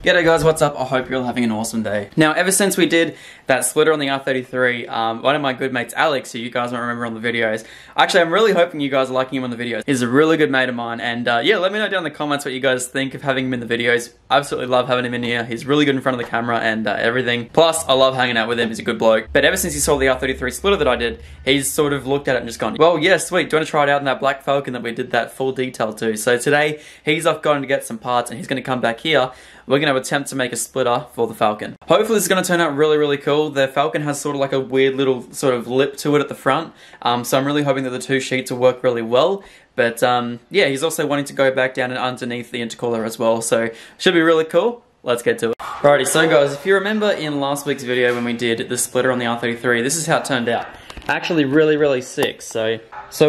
G'day guys, what's up? I hope you're all having an awesome day. Now, ever since we did that splitter on the R33, one of my good mates, Alex, who you guys might remember on the videos, actually I'm really hoping you guys are liking him on the videos. He's a really good mate of mine, and yeah, let me know down in the comments what you guys think of having him in the videos. I absolutely love having him in here. He's really good in front of the camera and everything. Plus, I love hanging out with him. He's a good bloke. But ever since he saw the R33 splitter that I did, he's sort of looked at it and just gone, well, yeah, sweet, do you want to try it out in that black Falcon that we did that full detail to? So today, he's off going to get some parts and he's going to come back here. We're going to attempt to make a splitter for the Falcon. Hopefully this is going to turn out really, really cool. The Falcon has sort of like a weird little sort of lip to it at the front. So I'm really hoping that the two sheets will work really well. But yeah, he's also wanting to go back down and underneath the intercooler as well. So should be really cool. Let's get to it. Alrighty, so guys, if you remember in last week's video when we did the splitter on the R33, this is how it turned out. Actually really, really sick. So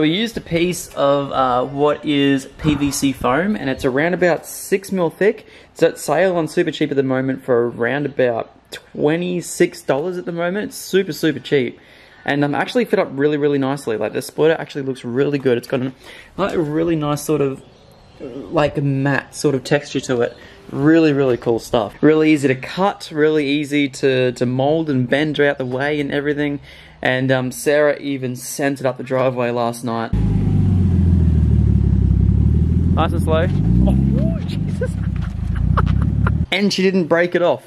we used a piece of what is PVC foam, and it's around about 6mm thick. It's at sale on Super Cheap at the moment for around about $26 at the moment. It's super, super cheap. And actually fit up really, really nicely. Like the splitter actually looks really good. It's got a really nice sort of like a matte sort of texture to it. Really, really cool stuff. Really easy to cut, really easy to mold and bend out the way and everything. And Sarah even sent it up the driveway last night. Nice and slow. Oh, Jesus. And she didn't break it off.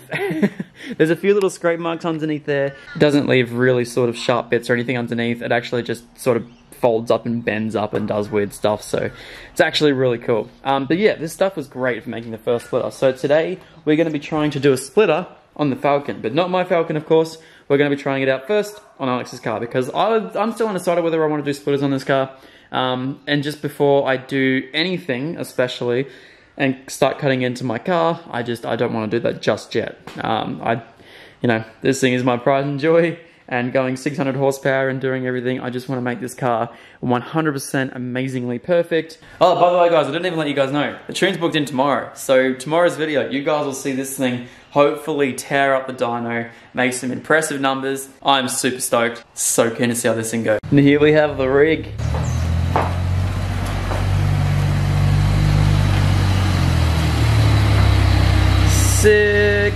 There's a few little scrape marks underneath there. It doesn't leave really sort of sharp bits or anything underneath. It actually just sort of folds up and bends up and does weird stuff. So it's actually really cool. But yeah, this stuff was great for making the first splitter. So today we're going to be trying to do a splitter on the Falcon. But not my Falcon, of course. We're going to be trying it out first on Alex's car because I'm still undecided whether I want to do splitters on this car. And just before I do anything, especially, and start cutting into my car, I don't want to do that just yet. You know, this thing is my pride and joy, and going 600 horsepower and doing everything, I just want to make this car 100% amazingly perfect. Oh, by the way guys, I didn't even let you guys know, the tune's booked in tomorrow. So tomorrow's video, you guys will see this thing hopefully tear up the dyno, make some impressive numbers. I'm super stoked, so keen to see how this thing goes. And here we have the rig. Sick.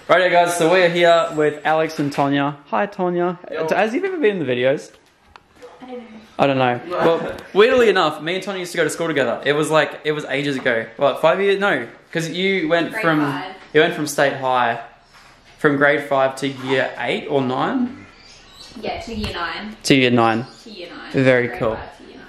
Righto guys, so we're here with Alex and Tonya. Hi Tonya. Has you ever been in the videos? I don't know. Well, weirdly enough, me and Tonya used to go to school together. It was ages ago. What, 5 years? No, because you went from State High, from grade 5 to year 8 or 9? Yeah, to year 9. To year 9. To year 9. Very cool.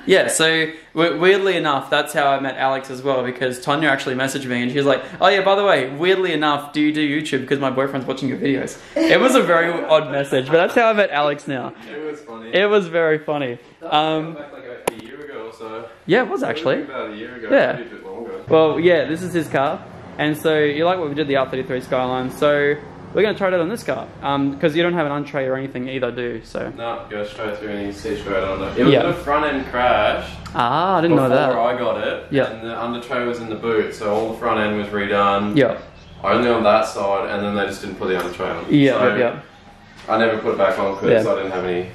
Yeah, so weirdly enough, that's how I met Alex as well, because Tonya actually messaged me and she was like, oh yeah, by the way, weirdly enough, do you do YouTube because my boyfriend's watching your videos? It was a very odd message, but that's how I met Alex now. It was funny. It was very funny. Back like a year ago or so. Yeah, it was actually. About a year ago, yeah. Maybe a bit longer. Well, yeah, this is his car, and so you like what we did the R33 Skyline, so we're going to try it out on this car, because you don't have an untray or anything either, do you? So. No, go straight through and you see straight on it. It was a front end crash. Ah, I didn't know that. Before I got it, and the under tray was in the boot, so all the front end was redone. Yeah. Only on that side, and then they just didn't put the under tray on. Yeah, so yeah. I never put it back on because I didn't have any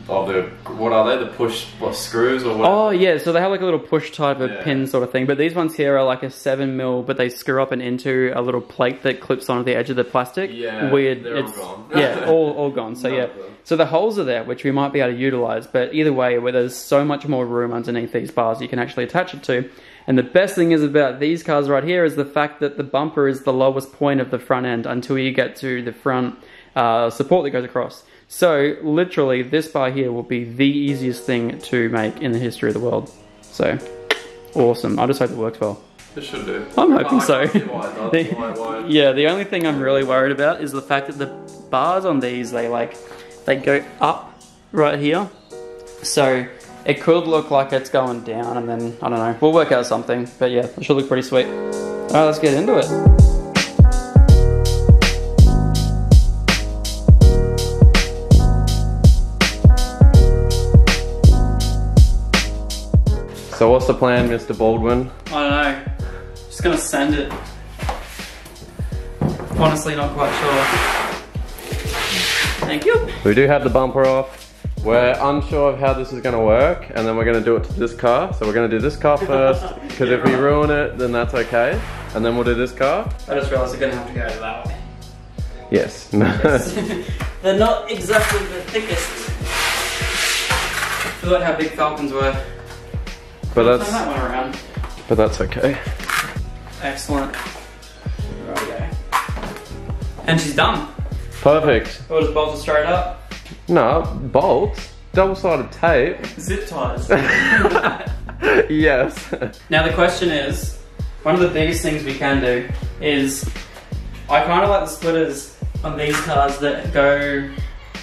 of the, what are they, the push screws or what? Oh yeah, so they have like a little push type of pin sort of thing, but these ones here are like a 7mm, but they screw up and into a little plate that clips onto the edge of the plastic. Yeah, weird. They're all gone. Yeah, all gone. So yeah, so the holes are there, which we might be able to utilize, but either way, where there's so much more room underneath these bars you can actually attach it to. And the best thing is about these cars right here is the fact that the bumper is the lowest point of the front end until you get to the front support that goes across. So literally this bar here will be the easiest thing to make in the history of the world. So awesome. I just hope it works well. It should do. I'm hoping so. Yeah, the only thing I'm really worried about is the fact that the bars on these, they go up right here. So it could look like it's going down, and then I don't know. We'll work out something, but yeah, it should look pretty sweet. All right, let's get into it. So what's the plan, Mr. Baldwin? I don't know. Just gonna send it. Honestly, not quite sure. Thank you. We do have the bumper off. We're unsure of how this is going to work, and then we're going to do it to this car. So we're going to do this car first, because if we ruin it, then that's okay. And then we'll do this car. I just realised we're going to have to go that way. Yes. Yes. They're not exactly the thickest. I forgot how big Falcons were. But Turn that one around. But that's okay. Excellent. There we go. And she's done. Perfect. We'll just bolt it straight up. No, bolts. Double-sided tape. Zip ties. Yes. Now the question is, one of the biggest things we can do is, I kind of like the splitters on these cars that go,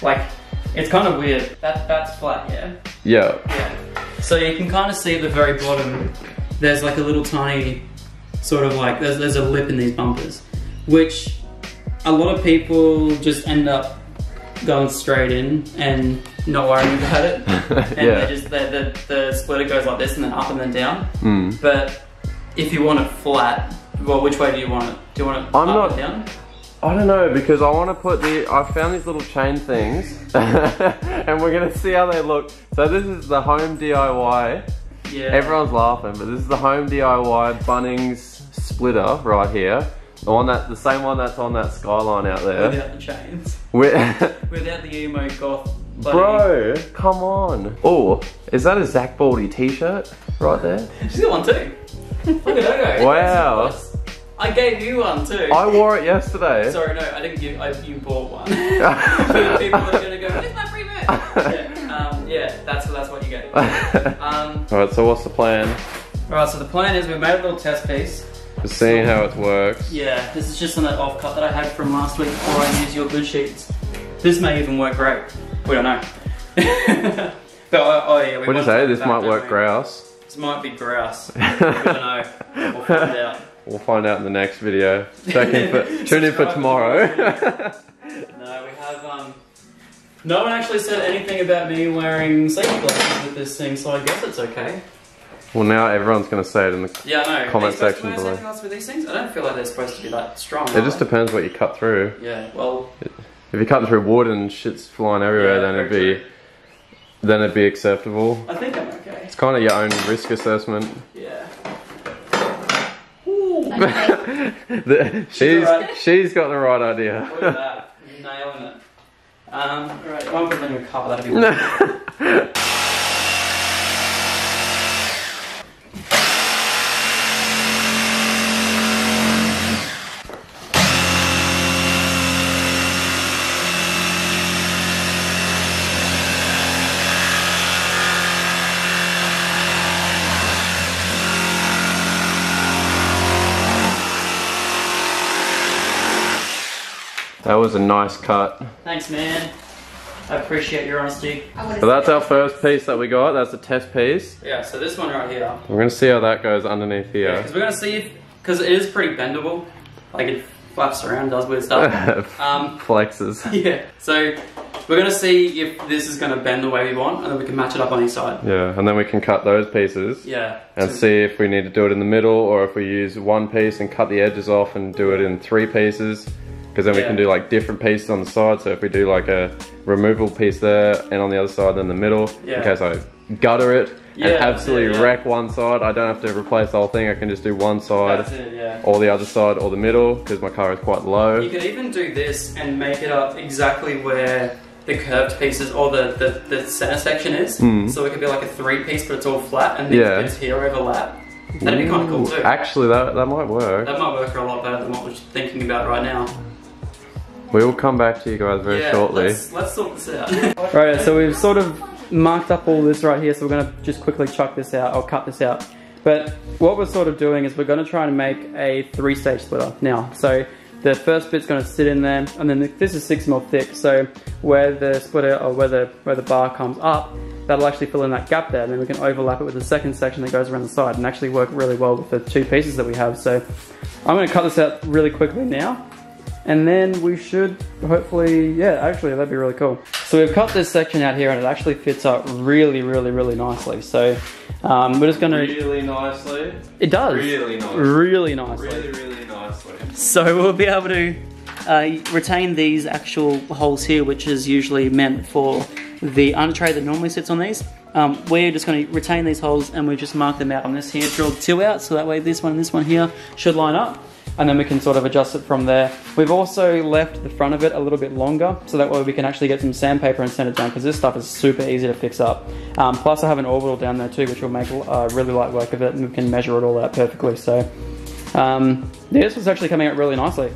like, it's kind of weird. That's flat, yeah? Yeah. Yeah. So you can kind of see at the very bottom, there's like a little tiny, sort of like, there's a lip in these bumpers, which a lot of people just end up going straight in and not worrying about it. And Yeah. they just, the splitter goes like this and then up and then down. Mm. But if you want it flat, well, which way do you want it? Do you want it up and down? I don't know, because I want to put I found these little chain things, and we're going to see how they look. So this is the home DIY. Yeah. Everyone's laughing, but this is the home DIY Bunnings splitter right here. The same one that's on that Skyline out there. Without the chains. Without the emo goth. Bro, come on. Oh, is that a ZacBaldy t-shirt right there? She's got one too. Look at her go. Wow. I gave you one too. I wore it yesterday. Sorry, no, I didn't give. You bought one. For the people that are gonna go, "Where's my free merch?" Yeah, that's what you get. Alright, so what's the plan? Alright, so the plan is we made a little test piece. Just seeing how it works. Yeah, this is just on that off cut that I had from last week before I used your good sheets. This may even work great. We don't know. But oh yeah, What do you say? This might work grouse. This might be grouse. We don't know. We'll find out. We'll find out in the next video. Tune in for tomorrow. No, we have no one actually said anything about me wearing safety glasses with this thing, so I guess it's okay. Well, now everyone's going to say it in the comment section below. Safety glasses with these things? I don't feel like they're supposed to be that strong. It just depends what you cut through. Yeah, well, if you're cutting through wood and shit's flying everywhere, then it'd be acceptable. I think I'm okay. It's kind of your own risk assessment. Yeah. She's got the right idea. Look at that. You're nailing it. Alright, I won't put it on your car, that'd be weird. That was a nice cut. Thanks, man. I appreciate your honesty. So that's our first piece that we got. That's a test piece. Yeah, so this one right here. We're going to see how that goes underneath here. Yeah, because we're going to see if, because it is pretty bendable. Like it flaps around, does weird stuff. Flexes. Yeah, so we're going to see if this is going to bend the way we want, and then we can match it up on each side. Yeah, and then we can cut those pieces. Yeah. And see if we need to do it in the middle, or if we use one piece and cut the edges off and do it in 3 pieces. Because then we can do like different pieces on the side. So if we do like a removable piece there and on the other side, then the middle, in case I gutter it and absolutely wreck one side, I don't have to replace the whole thing. I can just do one side, or the other side, or the middle, because my car is quite low. You could even do this and make it up exactly where the curved pieces or the center section is. So it could be like a 3-piece, but it's all flat, and these bits here overlap. That'd be kind of cool too. Actually, that might work. That might work a lot better than what we're thinking about right now. We will come back to you guys very shortly. Let's sort this out. Right, so we've sort of marked up all this right here, so we're going to just quickly chuck this out, or cut this out. But what we're sort of doing is we're going to try and make a 3-stage splitter now. So the first bit's going to sit in there, and then this is 6mm thick, so where the splitter, or where the bar comes up, that'll actually fill in that gap there, and then we can overlap it with the second section that goes around the side, and actually work really well with the 2 pieces that we have. So I'm going to cut this out really quickly now. And then we should hopefully, actually that'd be really cool. So we've cut this section out here and it actually fits up really, really, really nicely. So we're just gonna... Really nicely? It does. Really nicely. Really nicely. Really, really nicely. So we'll be able to retain these actual holes here, which is usually meant for the under tray that normally sits on these. We're just going to retain these holes and we just mark them out on this here, drilled 2 out, so that way this one and this one here should line up. And then we can sort of adjust it from there. We've also left the front of it a little bit longer, so that way we can actually get some sandpaper and sand it down, because this stuff is super easy to fix up. Plus I have an orbital down there too, which will make really light work of it, and we can measure it all out perfectly. So yeah, this was actually coming out really nicely.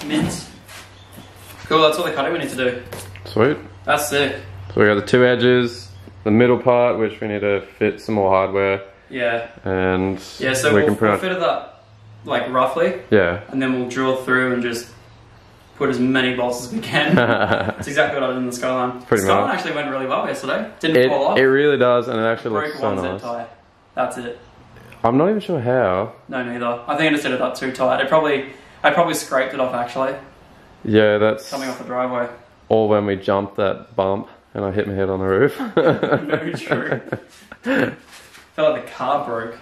Mint. Cool, that's all the cutting we need to do. Sweet. That's sick. So we got the 2 edges, the middle part, which we need to fit some more hardware. Yeah. And yeah, so we'll fit it up like roughly. Yeah. And then we'll drill through and just put as many bolts as we can. That's exactly what I did in the Skyline. The Skyline actually went really well yesterday. Didn't fall off. It really does, and it actually looks so nice. Zip tie. That's it. I'm not even sure how. No, neither. I think I just did it up too tight. I probably scraped it off actually. Yeah, that's coming off the driveway. Or when we jumped that bump and I hit my head on the roof. Very true. Felt like the car broke.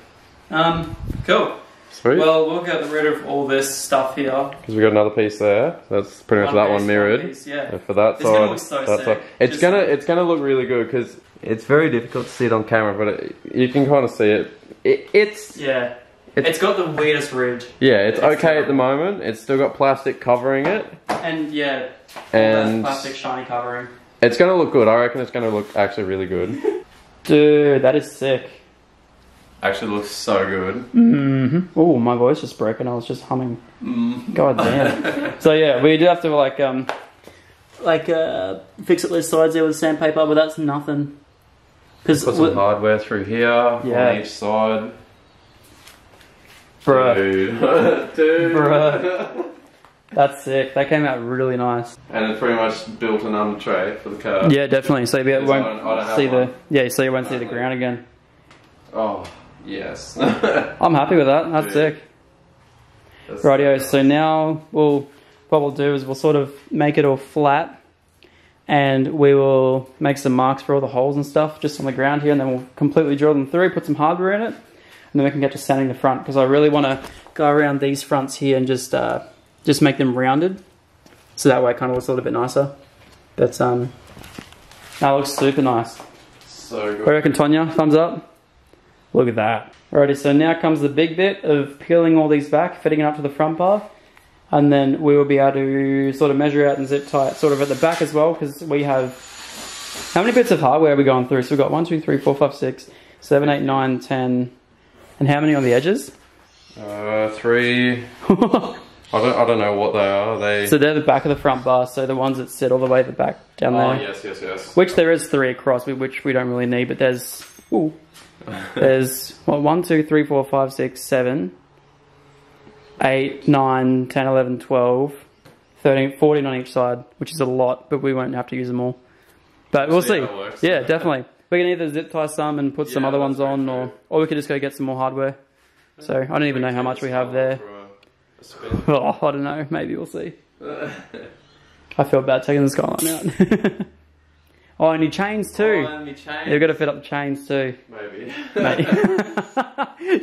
Cool. Sweet. Well, we'll get rid of all this stuff here. Because we got another piece there. That's pretty much that one mirrored. Piece, yeah. And for that side, gonna look so that side. It's gonna look really good because it's very difficult to see it on camera, but you can kind of see it. It's got the weirdest ridge. Yeah, it's okay at the moment. It's still got plastic covering it. And yeah, and plastic shiny covering. It's gonna look good. I reckon it's gonna look actually really good. Dude, that is sick. Actually looks so good. Mm-hmm. Oh, my voice just broke and I was just humming. God damn. So yeah, we do have to fix up those sides there with sandpaper, but that's nothing. Put some hardware through here on each side. Bruh. Dude. Bruh. That's sick. That came out really nice. And it's pretty much built an under tray for the car. Yeah, definitely. So you won't see so you won't see the ground again. Oh, yes. I'm happy with that. That's sick. Rightio. So now what we'll do is we'll sort of make it all flat, and we will make some marks for all the holes and stuff just on the ground here, and then we'll completely drill them through, put some hardware in it, and then we can get to sanding the front, because I really want to go around these fronts here and just make them rounded, so that way it kind of looks a little bit nicer. But that looks super nice. So good. What do you reckon, Tonya? Thumbs up? Look at that. Alrighty, so now comes the big bit of peeling all these back, fitting it up to the front bar, and then we will be able to sort of measure out and zip tie it sort of at the back as well, because we have... How many bits of hardware are we going through? So we've got 1, 2, 3, 4, 5, 6, 7, 8, 9, 10... And how many on the edges? 3... I don't know what they are. So they're the back of the front bar, so the ones that sit all the way at the back down there. Oh, yes. Which there is 3 across, which we don't really need, but there's... Ooh. There's 1, 2, 3, 4, 5, 6, 7, 8, 9, 10, 11, 12, 13, 14 on each side, which is a lot, but we won't have to use them all. But we'll see. Yeah, definitely. We can either zip tie some and put some other ones on, or we could just go get some more hardware. So I don't even know how much we have there. Oh, I don't know. Maybe we'll see. I feel bad taking the Skyline out. Oh, and your chains too. Oh, and your chains. You've got to fit up the chains too. Maybe.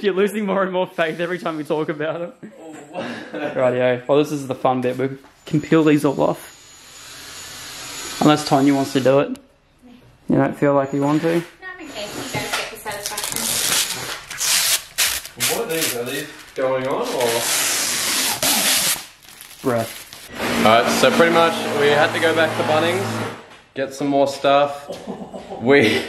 You're losing more and more faith every time we talk about it. Oh. Rightio. Well, this is the fun bit. We can peel these all off. Unless Tonya wants to do it. You don't feel like you want to? No, I'm okay. You guys get the satisfaction. What are these going on or? Bruh. Alright, so pretty much we had to go back to Bunnings, get some more stuff. We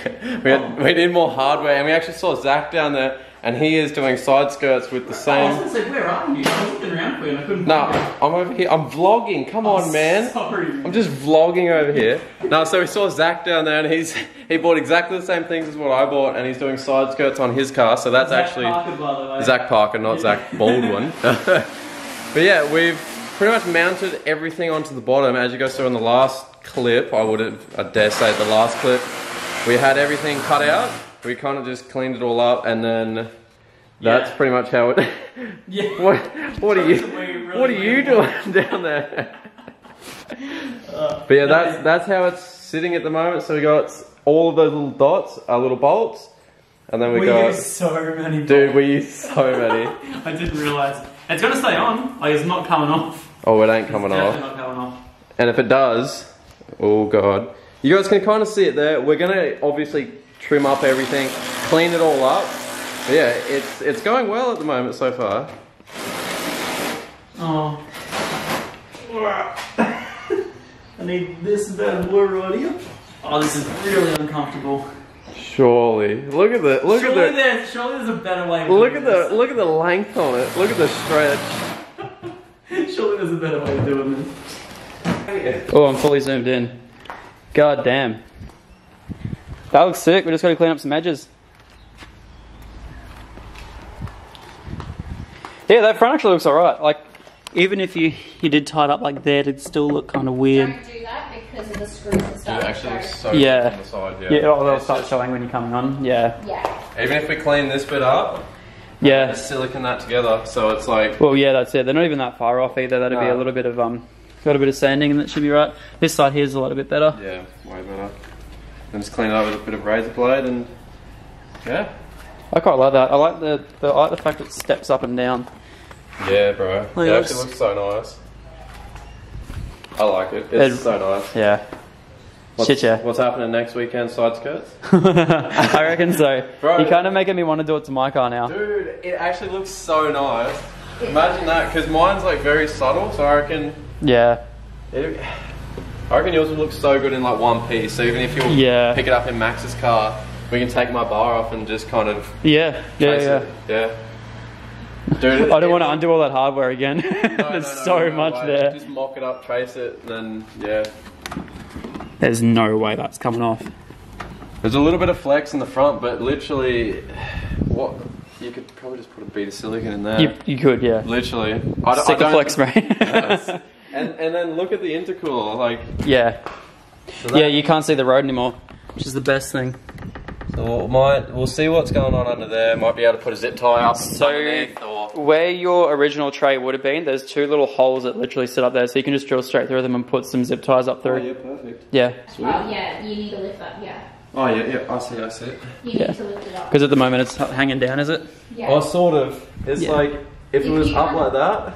need more hardware, and we actually saw Zach down there, and he is doing side skirts with the same. I was gonna say, where are you? I was looking around for you and I couldn't No, find you. I'm over here. I'm vlogging. Come on, man. Sorry. I'm just vlogging over here. No, so we saw Zach down there, and he bought exactly the same things as what I bought, and he's doing side skirts on his car. So that's Zach actually Parker, by the way. Zach Parker, not Zach Baldwin. But yeah, we've pretty much mounted everything onto the bottom. As you guys saw in the last clip, I dare say the last clip, we had everything cut out. We kind of just cleaned it all up, and then that's pretty much how it. Yeah. What are you doing down there? But yeah, that's how it's sitting at the moment. So we got all of those little dots, our little bolts, and then we got. Use so many. Dude, we use so many. I didn't realise. It's gonna stay on. Like, it's not coming off. Oh, it ain't coming off. Definitely not coming off. And if it does, oh god, you guys can kind of see it there. We're gonna obviously trim up everything, clean it all up. But yeah, it's going well at the moment so far. Oh. I need this bad boy right here. Oh, this is really uncomfortable. Surely, look at the Surely there's a better way. look at the length on it. Look at the stretch. Surely there's a better way of doing this. Oh, I'm fully zoomed in. God damn. That looks sick. We just got to clean up some edges. Yeah, that front actually looks alright. Like, even if you did tie it up like that, it'd still look kind of weird. Don't do that because of the screws and stuff. It actually looks so Yeah. good on the side. Yeah. Yeah, they'll start showing when you're coming on. Yeah. Yeah. Even if we clean this bit up, Yeah. silicone that together, so it's like. Well, yeah, that's it. They're not even that far off either. That'd be a little bit of got a bit of sanding, and that should be right. This side here is a little bit better. Yeah, way better. And just clean it up with a bit of razor blade, and yeah. I quite like that. I like the fact that it steps up and down. Yeah, bro. Like It actually looks so nice. I like it. It's so nice. Yeah. Shit, yeah. What's happening next weekend? Side skirts? I reckon so. Bro. You're kind of making me want to do it to my car now. Dude, it actually looks so nice. Imagine that, because mine's like very subtle, so I reckon. Yeah. I reckon yours would look so good in like one piece. So even if you pick it up in Max's car, we can take my bar off and just kind of. Yeah. Trace it. Yeah. Dude, I don't want to undo all that hardware again. There's so much there. Just mock it up, trace it, and then yeah. There's no way that's coming off. There's a little bit of flex in the front, but literally, what you could probably just put a bead of silicone in there. You could, yeah. Literally. Stick a flex spray. and then look at the intercooler, like. Yeah. So yeah, you can't see the road anymore, which is the best thing. So we'll see what's going on under there. Might be able to put a zip tie up. So where your original tray would have been, there's two little holes that literally sit up there, so you can just drill straight through them and put some zip ties up through. Oh yeah, perfect. Yeah. Sweet. Oh yeah, you need to lift that, yeah. Oh yeah, I see it. You need to lift it up. Because at the moment it's hanging down, is it? Yeah. Oh, sort of. It's like, if it was up like that.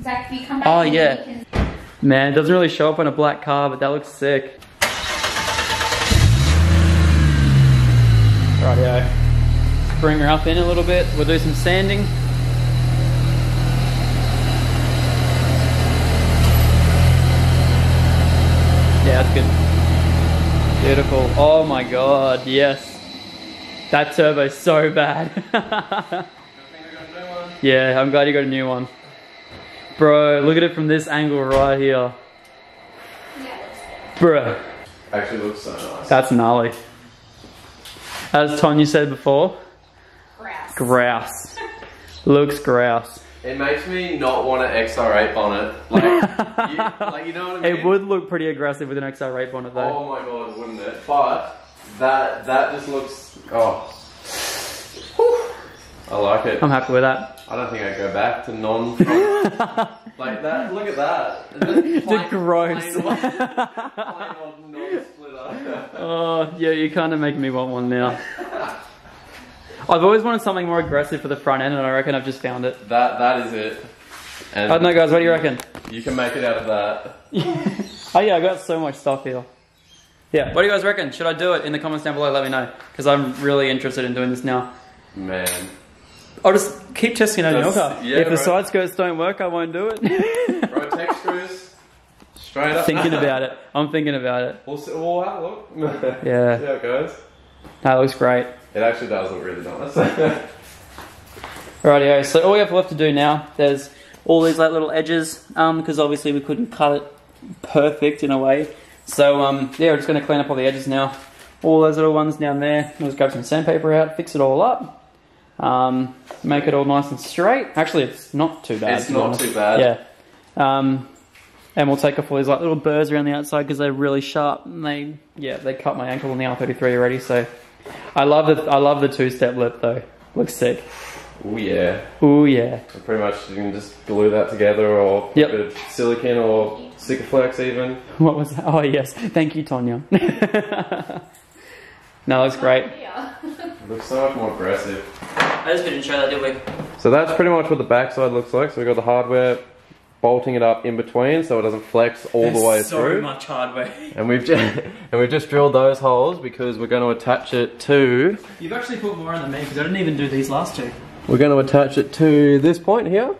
Zach, if you come back Oh in, yeah. you can... Man, it doesn't really show up on a black car, but that looks sick. Rightio. Bring her up in a little bit. We'll do some sanding. Yeah, that's good. Beautiful. Oh my god, yes. That turbo's so bad. Yeah, I'm glad you got a new one. Bro, look at it from this angle right here. Bro. Actually looks so nice. That's gnarly. As Tonya said before, Grouse. grouse. Looks grouse. It makes me not want an XR8 bonnet. Like, you know what I mean? It would look pretty aggressive with an XR8 bonnet though. Oh my god, wouldn't it? But that just looks. Oh. I like it. I'm happy with that. I don't think I'd go back to non. Like that. Look at that. The gross. Plain old non-splitter. Oh, yeah, you're kind of making me want one now. I've always wanted something more aggressive for the front end, and I reckon I've just found it. That is it. And I don't know, guys. What do you reckon? You can make it out of that. Oh yeah, I got so much stuff here. Yeah. What do you guys reckon? Should I do it? In the comments down below, let me know, because I'm really interested in doing this now. Man. I'll just keep testing it on your car. Yeah, if the bro. side skirts don't work, I won't do it. Bro, tech screws. Straight up. Thinking about it. I'm thinking about it. We'll see. We'll have a look. Yeah. See how it goes. That looks great. It actually does look really nice. Rightio, so all we have left to do now, there's all these like little edges, because obviously we couldn't cut it perfect in a way. So yeah, we're just going to clean up all the edges now. All those little ones down there, we'll just grab some sandpaper out, fix it all up, make it all nice and straight. Actually, it's not too bad. It's not too bad. Yeah. And we'll take off all these like little burrs around the outside because they're really sharp, and they cut my ankle on the R33 already. So I love the two-step lip though. Looks sick. Oh yeah. Oh yeah. And pretty much you can just glue that together, or a bit of silicone or Sikaflex even. What was that? Oh yes. Thank you, Tonya. No, it's great. Yeah. It looks so much more aggressive. I just didn't show that, did we? So that's pretty much what the backside looks like. So we've got the hardware bolting it up in between so it doesn't flex all the way through. So much hardware. And we've just drilled those holes because we're going to attach it to... You've actually put more on than me because I didn't even do these last two. We're going to attach it to this point here.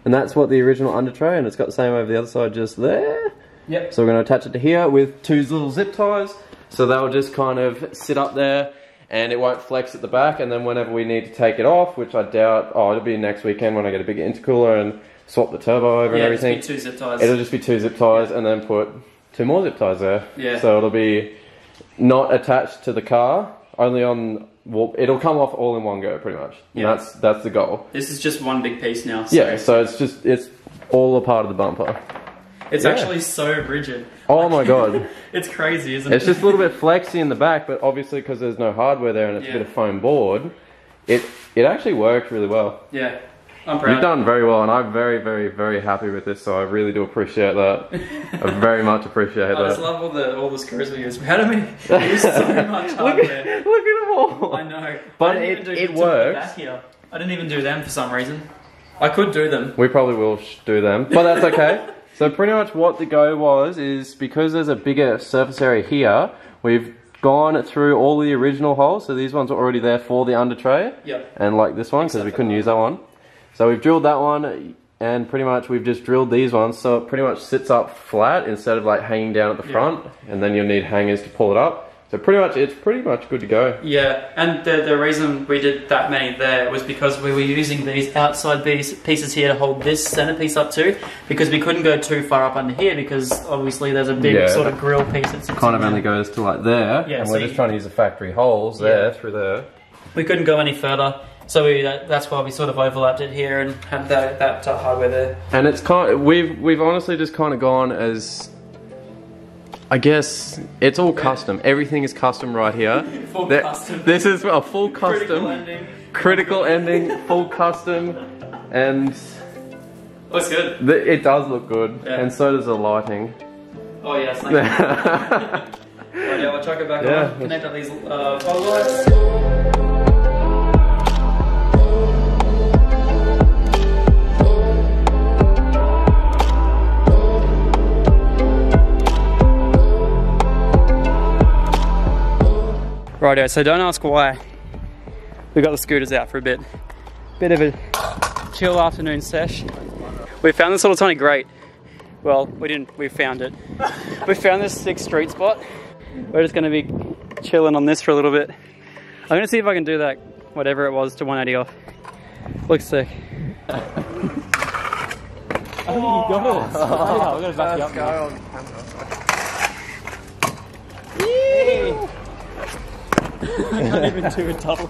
And that's what the original under tray, and it's got the same over the other side just there. Yep. So we're going to attach it to here with two little zip ties. So they'll just kind of sit up there and it won't flex at the back. And then whenever we need to take it off, which I doubt, it'll be next weekend when I get a big intercooler and swap the turbo over and everything. It'll just be two zip ties. It'll just be two zip ties and then put two more zip ties there. Yeah. So it'll be not attached to the car, only on... Well, it'll come off all in one go, pretty much. Yeah. That's the goal. This is just one big piece now. So. Yeah, so it's all a part of the bumper. It's actually so rigid. Oh my god. It's crazy, isn't it? It's just a little bit flexy in the back, but obviously because there's no hardware there and it's a bit of foam board, it actually worked really well. Yeah. I'm proud. You've done very well, and I'm very, very, very happy with this, so I really do appreciate that. I very much appreciate that. I just love all the screws we use. How do we use so much hardware? Look at them all! I know. But I didn't it even do works. back here. I didn't even do them for some reason. I could do them. We probably will do them, but that's okay. So pretty much what the go is because there's a bigger surface area here, we've gone through all the original holes, so these ones are already there for the under tray. Yep. And like this one, because we couldn't use that one. So we've drilled that one, and pretty much we've just drilled these ones, so it pretty much sits up flat instead of like hanging down at the front, and then you'll need hangers to pull it up. So it's pretty much good to go. Yeah, and the reason we did that many there was because we were using these outside pieces here to hold this centerpiece up too, because we couldn't go too far up under here because obviously there's a big sort of grill piece that sits kind of only goes to like there, and we're just trying to use the factory holes there through there. We couldn't go any further. So that's why we sort of overlapped it here and had that hardware there. And it's we've honestly just kind of gone as, I guess it's all custom. Everything is custom right here. Full custom. This is a full custom. Critical ending, full custom, and looks good. It does look good, and so does the lighting. Oh yes, thank you. Right, yeah, we'll chuck it back on. Connect up these fog lights. Righto, so don't ask why we got the scooters out for a bit. Bit of a chill afternoon sesh. We found this little tiny grate. Well, we found it. We found this sick street spot. We're just gonna be chilling on this for a little bit. I'm gonna see if I can do that, whatever it was, to 180 off. Looks sick. Oh, you got it. Oh, we're gonna back you up now. I can't even do a double.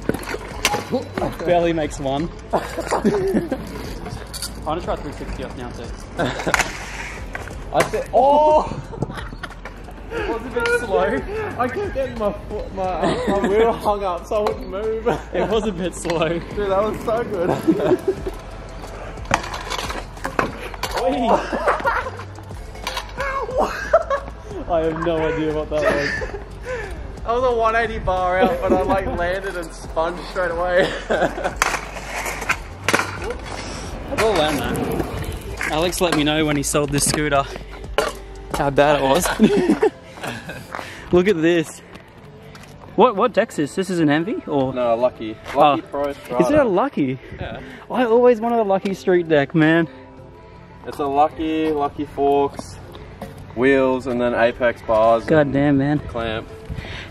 Barely makes one. I'm gonna try 360 off now too. I said, oh! It was a bit slow. I kept getting my wheel hung up so I wouldn't move. It was a bit slow. Dude, that was so good. I have no idea what that was. I was a 180 bar out, but I like landed and spun straight away. I'll land that. Alex let me know when he sold this scooter how bad it was. Look at this. What deck's this? This is an Envy or? No, Lucky. Lucky Pro Strata. Is it a Lucky? Yeah. I always wanted a Lucky street deck, man. It's a Lucky Forks. wheels, and then apex bars. God damn, man. Clamp.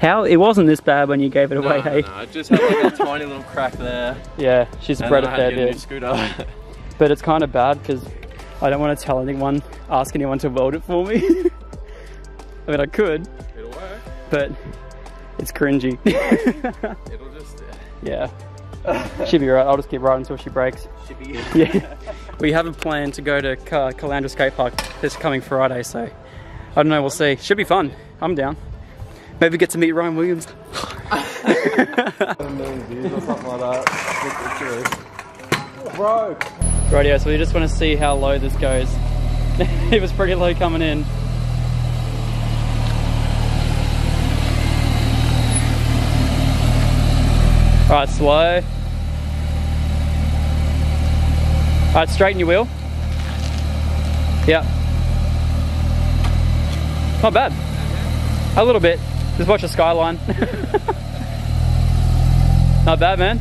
How it wasn't this bad when you gave it away, hey? No, it just had like a tiny little crack there. Yeah, she's a bread of there, dude. Scooter. But it's kind of bad because I don't want to tell anyone, ask anyone to weld it for me. I mean, I could. It'll work. But it's cringy. It'll just. Yeah. She'll be right. I'll just keep riding until she breaks. Should be. Yeah. We have a plan to go to Calandra Skate Park this coming Friday, so I don't know. We'll see. Should be fun. I'm down. Maybe get to meet Ryan Williams. Bro. Rightio, so we just want to see how low this goes. It was pretty low coming in. Alright, slow. Alright, straighten your wheel. Yeah. Not bad. A little bit. Just watch the skyline. Not bad, man.